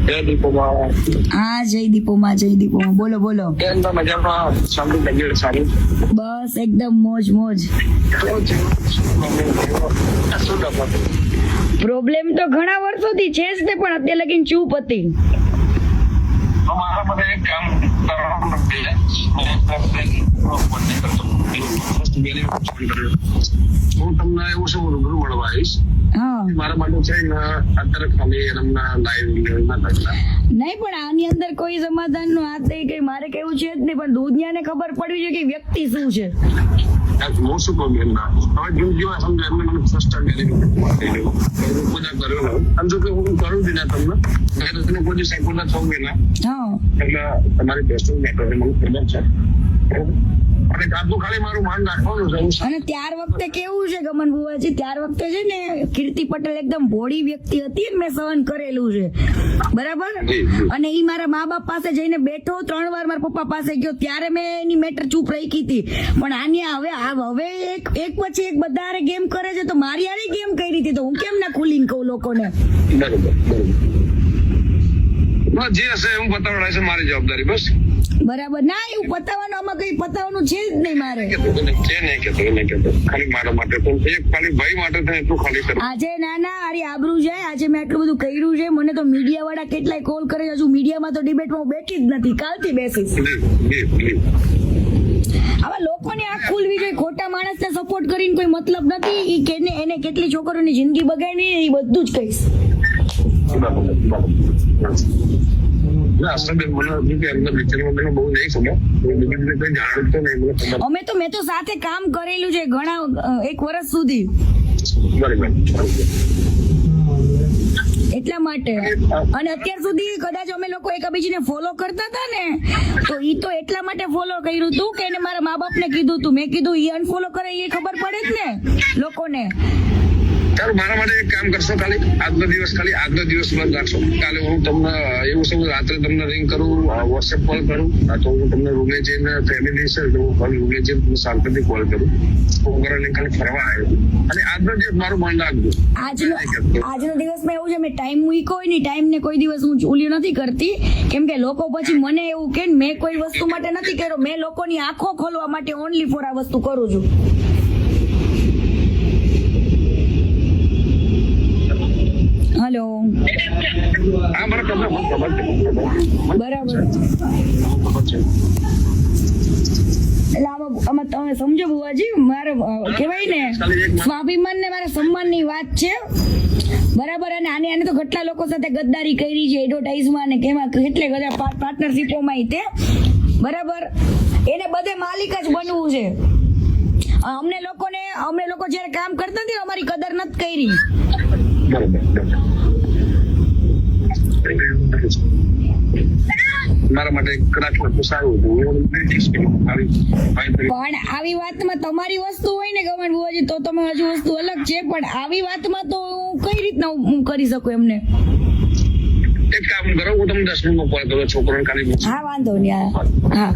જય દીપોમાં. હા જય દીપોમાં બોલો બોલો. કેમ છો? મજામાં? શાંતિ તબિયત સારી? બસ એકદમ મોજ મોજ. શું ડફર? પ્રોબ્લેમ તો ઘણા વર્ષોથી છે જ ને, પણ અત્યારે લગીને ચૂપ હતી. મારા માટે એક કામ કરવાનું નથી. હું તમને એવું છે, હું રૂબરૂ મળવા આવીશ. હા મારા માટે છે ને અત્યારે ખાલી એમના લાઈવ ના કરતા. નહીં, પણ આની અંદર કોઈ સમાધાન નું હાથ નહીં કે મારે કેવું છે જ નહીં, પણ દુનિયાને ખબર પડવી જોઈએ કે વ્યક્તિ શું છે. હું શું કહું બેન, હવે જેમ જેવા સમજો એમને મને ફર્સ્ટ ટાઈમ પૂજા કર્યો સમજો કે હું કરું છું ને તમને તમે કોઈ સેકન્ડ થવું ના હા એટલે તમારી બેસ્ટ મેટર મને ખબર છે. અને કાપતું ખાલી મારું માન રાખવાનું છે. અને ત્યાર વખતે કેવું છે ગમન બુવાજી, ત્યાર વખતે છે ને કીર્તિ પટેલ એકદમ ભોળી વ્યક્તિ હતી ને, મેં સહન કરેલું છે બરાબર. અને ઈ મારા મા બાપ પાસે જઈને બેઠો, 3 વાર મારા પપ્પા પાસે ગયો, ત્યારે મેં એની મેટર ચૂપ રાખી હતી. પણ આની હવે એક પછી એક બધા ગેમ કરે છે, તો મારી આરી ગેમ કરી હતી, તો હું કેમ ના ખુલીને કહું લોકોને. બરોબર જે હશે હું બતાવડાય છે, મારી જવાબદારી બસ. બરાબર ના, એવું પતાવવાનું આમાં કઈ પતાવવાનું છે જ નહીં મારે. ખાલી મારા માટે તો એક ખાલી ભાઈ માટે થાય એટલું ખાલી કરું. આજે ના આરી આબરૂ જાય. આજે મેં આટલું બધું કર્યું છે, મને તો મીડિયા વાળા કેટલાય કોલ કરે છે. હજુ મીડિયામાં તો ડિબેટમાં હું બેઠી જ નથી, કાલથી બેસીશ. આવા લોકોને આંખ ખુલવી જોઈએ. ખોટા માણસને સપોર્ટ કરીને કોઈ મતલબ નથી. ઈ કેને એને કેટલી છોકરીઓની જિંદગી બગાડી એ બધું જ કહીશ. મેં તો સાથે કામ કરેલું છે ઘણા 1 વર્ષ સુધી, એટલા માટે. અને અત્યાર સુધી કદાચ અમે લોકો એકબીજાને ફોલો કરતા હતા ને, તો ઈ તો એટલા માટે ફોલો કર્યું હતું કે એને મારા મા બાપને કીધું હતું. મેં કીધું ઈ અનફોલો કરે એ ખબર પડે જ ને લોકોને. મારા માટે એક કામ કરશો, ખાલી આજનો દિવસ બંધ રાખશો. કાલે હું તમને એવું છે, રાત્રે તમને રિંગ કરું, વોટ્સએપ કોલ કરું, તો હું તમને રૂમે જઈને ફેમિલી છે રૂમે જઈને શાંતિથી કોલ કરું. હું ખાલી ફરવા આવ્યો અને આજનો દિવસ મારું મન રાખજો. આજનો દિવસમાં એવું છે, મેં ટાઈમ મૂક્યો હોય ને, ટાઈમ ને કોઈ દિવસ હું ઓલી નથી કરતી, કેમ કે લોકો પછી મને એવું કે મેં કોઈ વસ્તુ માટે નથી કર્યો, મેં લોકોની આંખો ખોલવા માટે ઓનલી ફોર આ વસ્તુ કરું છું. હેલો. બરાબર. એટલે આમાં તમે સમજો બુવાજી, મારે કહેવાય ને સ્વાભિમાન ને મારા સન્માન ની વાત છે બરાબર. અને આને તો કેટલા લોકો સાથે ગદ્દારી કરી છે, એડવર્ટાઇઝમાં ને કેમાં કેટલે બધા પાર્ટનરશિપોમાં તે બરાબર. એને બધે માલિક જ બનવું છે. અમે લોકો જયારે કામ કરતા નથી અમારી કદર નથી કરી. મારા માટે કદાચ સારું હતું, પણ આવી વાતમાં તમારી વસ્તુ હોય ને ગમન બુવાજી, તો તમે હજુ વસ્તુ અલગ છે. પણ આવી વાતમાં તો કઈ રીતના હું કરી શકું એમને. એક કામ કરો, હું તમને 10 મિનિટમાં કોલ કરું, છોકરાને ખાલી. હા વાંધો નહીં. હા.